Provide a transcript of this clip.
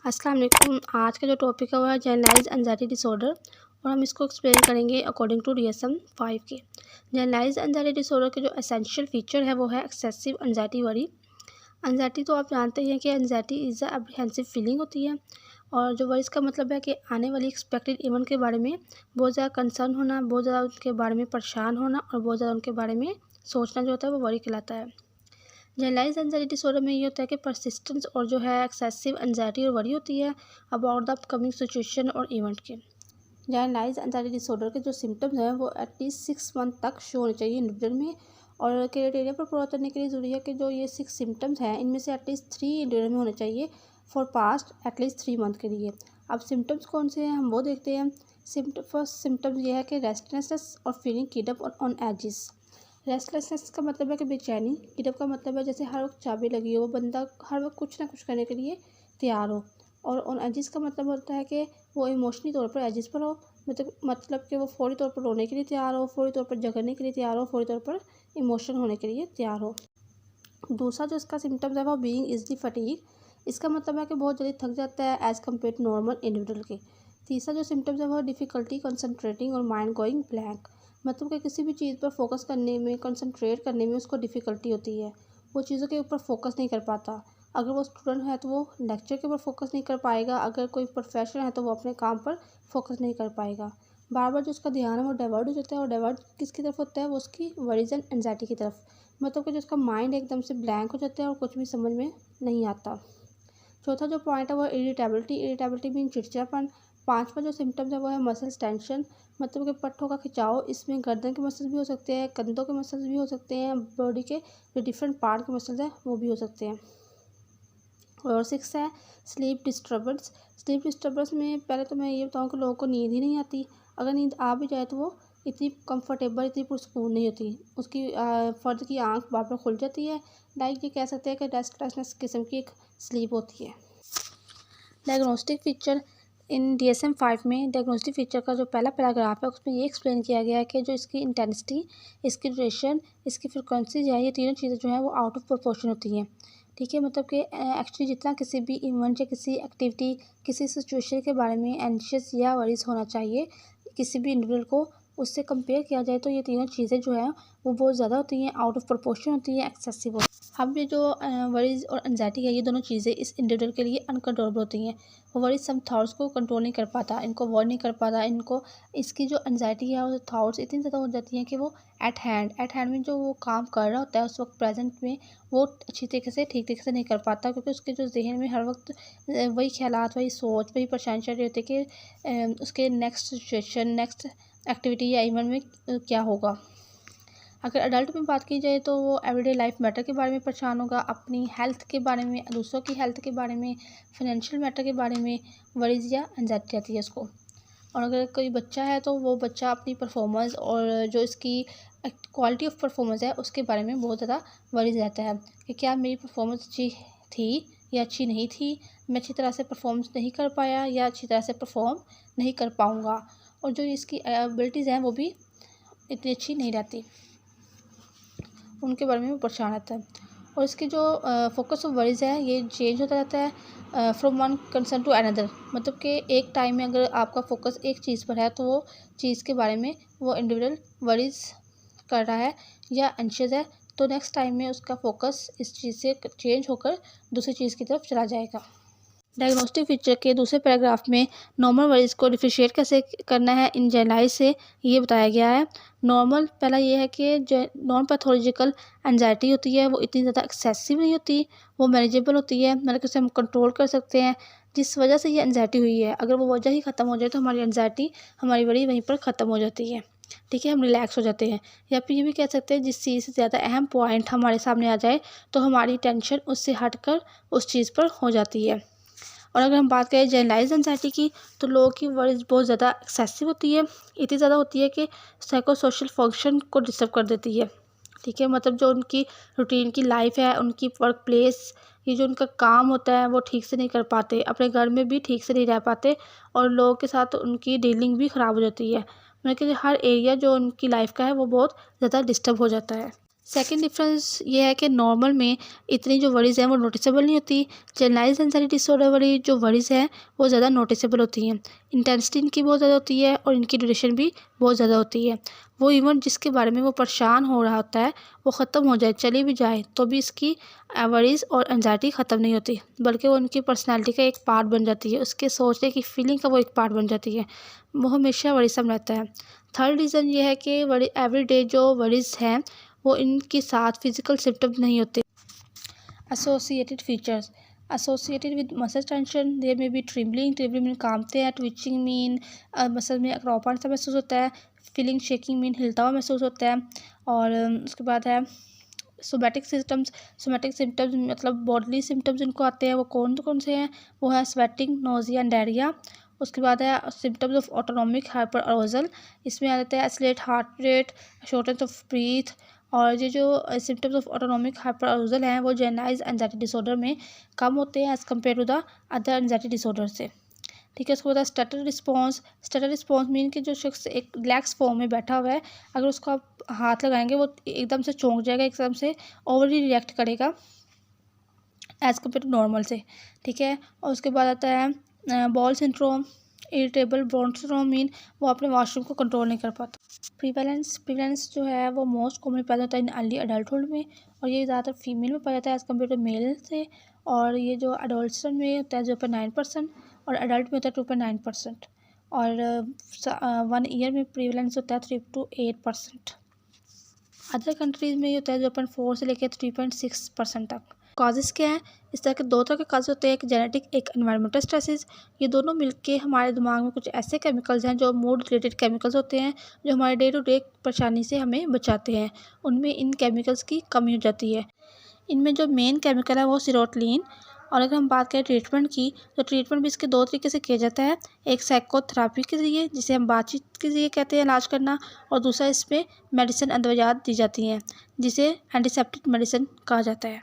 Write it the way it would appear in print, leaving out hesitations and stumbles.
अस्सलाम वालेकुम। आज का जो टॉपिक है वो है जनरलाइज एंजाइटी डिसऑर्डर और हम इसको एक्सप्लेन करेंगे अकॉर्डिंग टू DSM-5 के। जनरलाइज एंजाइटी डिसऑर्डर के जो एसेंशियल फीचर है वो है एक्सेसिव एंजाइटी वरी। एंजाइटी तो आप जानते हैं कि anxiety is a apprehensive feeling होती है और जो वरीज का मतलब है कि आने वाली एक्सपेक्टेड इवेंट के बारे में बहुत ज़्यादा कंसर्न होना, बहुत ज़्यादा उनके बारे में परेशान होना और बहुत ज़्यादा उनके बारे में सोचना जो होता है वो वरी कहलाता है। जनरलाइज एंजाइटी डिसऑर्डर में ये होता है कि परसिस्टेंस और जो है एक्सेसिव एंजाइटी और वरी होती है अबाउट द अपकमिंग सिचुएशन और इवेंट के। जनरलाइज एंजाइटी डिसऑर्डर के जो सिम्टम्स हैं वो एटलीस्ट 6 मंथ तक शो होने चाहिए इंडिविजुअल में और क्राइटेरिया पर पूरा करने के लिए ज़रूरी है कि जो ये 6 सिम्टम्स हैं इनमें से एटलीस्ट 3 इंडिविजुअल में होने चाहिए फॉर पास्ट एटलीस्ट 3 मंथ के लिए। अब सिम्टम्स कौन से हैं हम वो देखते हैं। फर्स्ट सिम्टम्स ये है कि रेस्टलेसनेस और feeling keyed up on edge. Restlessness का मतलब है कि बेचैनी, किडअप का मतलब है जैसे हर वक्त चाबी लगी हो, वो बंदा हर वक्त कुछ ना कुछ करने के लिए तैयार हो। और ऑन एजिस का मतलब होता है कि वो इमोशनली तौर पर एजिस पर हो, मतलब कि वो फौरी तौर पर रोने के लिए तैयार हो, फौरी तौर पर झगड़ने के लिए तैयार हो, फौरी तौर पर इमोशनल होने के लिए तैयार हो। दूसरा जो इसका सिम्टम्स है वो बीइंग इजली फटीग। इसका मतलब है कि बहुत जल्दी थक जाता है as compared to normal individual के। तीसरा जो सिम्टम्स है वो डिफ़िकल्टी कंसंट्रेटिंग और माइंड गोइंग ब्लैंक। मतलब कि किसी भी चीज़ पर फोकस करने में, कंसंट्रेट करने में उसको डिफ़िकल्टी होती है, वो चीज़ों के ऊपर फोकस नहीं कर पाता। अगर वो स्टूडेंट है तो वो लेक्चर के ऊपर फोकस नहीं कर पाएगा, अगर कोई प्रोफेशनल है तो वो अपने काम पर फोकस नहीं कर पाएगा। बार बार जो उसका ध्यान है वो डाइवर्ट हो जाता है और डाइवर्ट किसकी तरफ होता है, वो उसकी वरीज एंड एंजाइटी की तरफ। मतलब कि जो उसका माइंड एकदम से ब्लैंक हो जाता है और कुछ भी समझ में नहीं आता। चौथा जो पॉइंट है वो इरिटेबिलिटी। इरिटेबिलिटी मीन चिड़चिड़ापन। पांचवा जो सिम्टम्स है वो है मसल्स टेंशन, मतलब कि पट्टों का खिंचाव। इसमें गर्दन के मसल्स भी हो सकते हैं, कंधों के मसल्स भी हो सकते हैं, बॉडी के जो डिफरेंट पार्ट के मसल्स हैं वो भी हो सकते हैं। और सिक्स है स्लीप डिस्टर्बेंस। स्लीप डिस्टर्बेंस में पहले तो मैं ये बताऊँ कि लोगों को नींद ही नहीं आती। अगर नींद आ भी जाए तो वो इतनी कंफर्टेबल, इतनी पुरसकून नहीं होती। उसकी फर्द की आंख बार बार खुल जाती है। लाइक ये कह सकते हैं कि रेस्टलेसनेस किस्म की एक स्लीप होती है। डायग्नोस्टिक फीचर इन DSM-5 में डायग्नोस्टिक फीचर का जो पहला पैराग्राफ है उसमें ये एक्सप्लेन किया गया है कि जो इसकी इंटेंसिटी, इसकी ड्यूरेशन, इसकी फ्रिक्वेंसी जो है, ये तीनों चीज़ें जो हैं वो आउट ऑफ प्रोपोर्शन होती हैं। ठीक है, मतलब कि एक्चुअली जितना किसी भी इवेंट या किसी एक्टिविटी, किसी सिचुएशन के बारे में एंशियस या वरीज होना चाहिए किसी भी इंडिविजुअल को, उससे कंपेयर किया जाए तो ये तीनों चीज़ें जो हैं वो बहुत ज़्यादा होती हैं, आउट ऑफ प्रोपोर्शन होती हैं, एक्सेसिव होती हैं। अब ये जो वरीज और एंजाइटी है, ये दोनों चीज़ें इस इंडिविजुअल के लिए अनकंट्रोलेबल होती हैं। वो वरीज सम थाट्स को कंट्रोल नहीं कर पाता, इनको अवॉइड नहीं कर पाता, इनको इसकी जो एंजाइटी है और थाट्स इतनी ज़्यादा हो जाती हैं कि वो एट हैंड में जो वो काम कर रहा होता है उस वक्त प्रेजेंट में वो अच्छी तरीके से, ठीक तरीके से नहीं कर पाता, क्योंकि उसके जो जहन में हर वक्त वही ख्यालात, वही सोच, वही परेशानी चल रही होती है कि उसके नेक्स्ट सिचुएशन, नेक्स्ट एक्टिविटी या इवेंट में क्या होगा। अगर अडल्ट में बात की जाए तो वो एवरीडे लाइफ मैटर के बारे में परेशान होगा, अपनी हेल्थ के बारे में, दूसरों की हेल्थ के बारे में, फाइनेंशियल मैटर के बारे में वरीज या एंजाइटी रहती है उसको। और अगर कोई बच्चा है तो वो बच्चा अपनी परफॉर्मेंस और जो इसकी क्वालिटी ऑफ परफॉर्मेंस है उसके बारे में बहुत ज़्यादा वरीज रहता है कि क्या मेरी परफॉर्मेंस अच्छी थी या अच्छी नहीं थी, मैं अच्छी तरह से परफॉर्मेंस नहीं कर पाया या अच्छी तरह से परफॉर्म नहीं कर पाऊँगा। और जो इसकी एबिलिटीज़ हैं वो भी इतनी अच्छी नहीं रहती, उनके बारे में वो परेशान रहता है। और इसकी जो फोकस ऑफ वरीज है ये चेंज होता रहता है from one concern to another. मतलब कि एक टाइम में अगर आपका फोकस एक चीज़ पर है तो वो चीज़ के बारे में वो इंडिविजुअल वरीज कर रहा है या एंशियस है, तो नेक्स्ट टाइम में उसका फोकस इस चीज़ से चेंज होकर दूसरी चीज़ की तरफ चला जाएगा। डायग्नोस्टिक फीचर के दूसरे पैराग्राफ में नॉर्मल वरीज को डिफरेंशिएट कैसे करना है इन जनरलाइज से ये बताया गया है। नॉर्मल पहला ये है कि जो नॉन पैथोलॉजिकल एंजाइटी होती है वो इतनी ज़्यादा एक्सेसिव नहीं होती, वो मैनेजेबल होती है, मतलब कि उसे हम कंट्रोल कर सकते हैं। जिस वजह से ये एंजाइटी हुई है, अगर वो वजह ही ख़त्म हो जाए तो हमारी एंजाइटी, हमारी वरी वहीं पर ख़त्म हो जाती है। ठीक है, हम रिलैक्स हो जाते हैं। या फिर ये भी कह सकते हैं जिस चीज़ से ज़्यादा अहम पॉइंट हमारे सामने आ जाए तो हमारी टेंशन उससे हटकर उस चीज़ पर हो जाती है। और अगर हम बात करें जनरलाइज एंजाइटी की तो लोगों की वरीज बहुत ज़्यादा एक्सेसिव होती है, इतनी ज़्यादा होती है कि साइको सोशल फंक्शन को डिस्टर्ब कर देती है। ठीक है, मतलब जो उनकी रूटीन की लाइफ है, उनकी वर्क प्लेस, ये जो उनका काम होता है वो ठीक से नहीं कर पाते, अपने घर में भी ठीक से नहीं रह पाते और लोगों के साथ उनकी डीलिंग भी ख़राब हो जाती है। मतलब कि हर एरिया जो उनकी लाइफ का है वो बहुत ज़्यादा डिस्टर्ब हो जाता है। सेकंड डिफरेंस ये है कि नॉर्मल में इतनी जो वरीज़ हैं वो नोटिसेबल नहीं होती। जनरलाइज्ड एंजाइटी डिसऑर्डर वाली जो वरीज़ हैं वो ज़्यादा नोटिसेबल होती हैं। इंटेंसिटी इनकी बहुत ज़्यादा होती है और इनकी ड्यूरेशन भी बहुत ज़्यादा होती है। वो इवन जिसके बारे में वो परेशान हो रहा होता है वो ख़त्म हो जाए, चली भी जाए, तो भी इसकी वरीज़ और एंजाइटी ख़त्म नहीं होती, बल्कि वो उनकी पर्सनैलिटी का एक पार्ट बन जाती है, उसके सोचने की फीलिंग का वो एक पार्ट बन जाती है। वो हमेशा वरीसम रहता है। थर्ड रीज़न ये है कि एवरीडे जो वरीज़ हैं वो इनके साथ फिजिकल सिम्टम्स नहीं होते। Associated features associated with muscle tension, there may be trembling, trembling mean कांपते हैं, ट्विचिंग मीन मसल में अकड़ापन सा महसूस होता है, फीलिंग शेकिंग मीन हिलता हुआ महसूस होता है, और उसके बाद है सोमैटिक सिम्टम्स मतलब बॉडली सिम्टम्स इनको आते हैं। वो कौन कौन से हैं? वो है स्वेटिंग, नोजिया एंड डायरिया। उसके बाद है symptoms of autonomic hyperarousal, इसमें आ जाता है accelerate heart rate, shortness of breath. और ये जो symptoms of autonomic hyperarousal हैं वो जनरलाइज्ड एंजाइटी डिसऑर्डर में कम होते हैं as compared to the other anxiety disorder से। ठीक है, उसके बाद स्टटर रिस्पॉन्स मीन कि जो शख्स एक रिलैक्स फॉर्म में बैठा हुआ है, अगर उसको आप हाथ लगाएंगे वो एकदम से चौंक जाएगा, एकदम से ओवरली रिएक्ट करेगा एज़ कम्पेयर टू नॉर्मल से। ठीक है, और उसके बाद आता है ball syndrome, irritable bowel syndrome mean वो अपने वॉशरूम को कंट्रोल नहीं कर पाता। प्रीवेलेंस जो है वो मोस्ट कॉमन पैदा होता है इन अर्ली अडल्टहुड में, और ये ज़्यादातर फीमेल में पाया जाता है एज़ कम्पेयर टू मेल से। और ये जो अडोल्सन में होता है 0.9% और अडल्ट में होता है 2.9%, और 1 ईयर में प्रीवेलेंस होता है 3 to 8%। अदर कंट्रीज़ में ये होता है 0.4 से लेकर 3.6% तक। कॉजेज़ क्या हैं? इस तरह के दो तरह के कॉज होते हैं, एक जेनेटिक, एक एनवायरमेंटल स्ट्रेसेस। ये दोनों मिलके हमारे दिमाग में कुछ ऐसे केमिकल्स हैं जो मूड रिलेटेड केमिकल्स होते हैं, जो हमारे डे टू डे परेशानी से हमें बचाते हैं। उनमें इन केमिकल्स की कमी हो जाती है। इनमें जो मेन केमिकल है वो सीरोटोनिन। और अगर हम बात करें ट्रीटमेंट की, तो ट्रीटमेंट भी इसके दो तरीके से किया जाता है। एक साइकोथेरापी के ज़रिए, जिसे हम बातचीत के ज़रिए कहते हैं इलाज करना, और दूसरा इसमें मेडिसिन अद्वियात दी जाती हैं, जिसे एंटीसेप्टिक मेडिसिन कहा जाता है।